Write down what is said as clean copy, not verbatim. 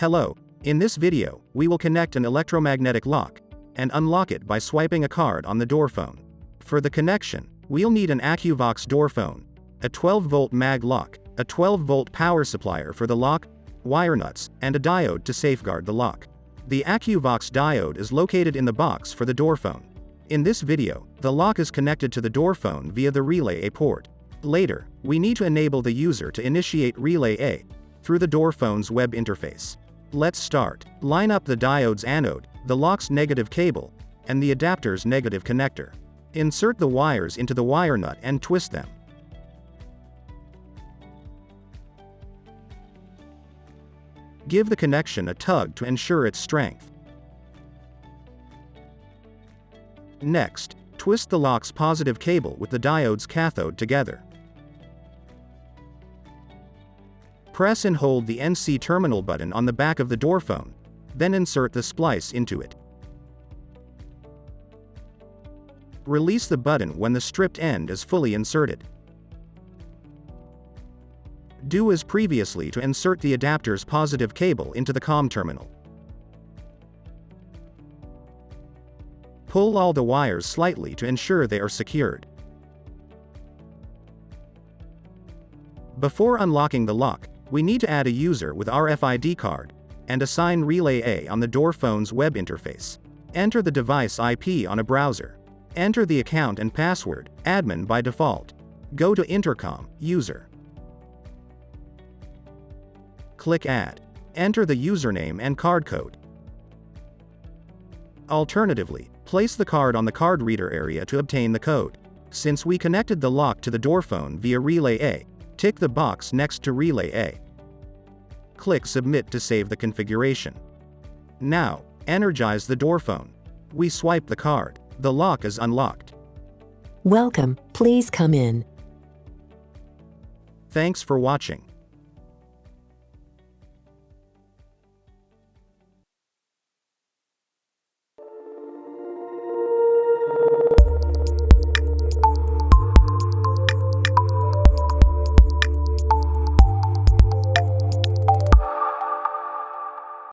Hello. In this video, we will connect an electromagnetic lock and unlock it by swiping a card on the door phone. For the connection, we'll need an AccuVox door phone, a 12-volt mag lock, a 12-volt power supplier for the lock, wire nuts, and a diode to safeguard the lock. The AccuVox diode is located in the box for the door phone. In this video, the lock is connected to the door phone via the Relay A port. Later, we need to enable the user to initiate Relay A through the door phone's web interface. Let's start. Line up the diode's anode, the lock's negative cable, and the adapter's negative connector. Insert the wires into the wire nut and twist them. Give the connection a tug to ensure its strength. Next, twist the lock's positive cable with the diode's cathode together. Press and hold the NC terminal button on the back of the door phone, then insert the splice into it. Release the button when the stripped end is fully inserted. Do as previously to insert the adapter's positive cable into the COM terminal. Pull all the wires slightly to ensure they are secured. Before unlocking the lock, we need to add a user with RFID card and assign Relay A on the door phone's web interface. Enter the device IP on a browser. Enter the account and password, admin by default. Go to Intercom, User. Click Add. Enter the username and card code. Alternatively, place the card on the card reader area to obtain the code. Since we connected the lock to the door phone via Relay A, tick the box next to Relay A. Click Submit to save the configuration. Now, energize the door phone. We swipe the card. The lock is unlocked. Welcome, please come in. Thanks for watching.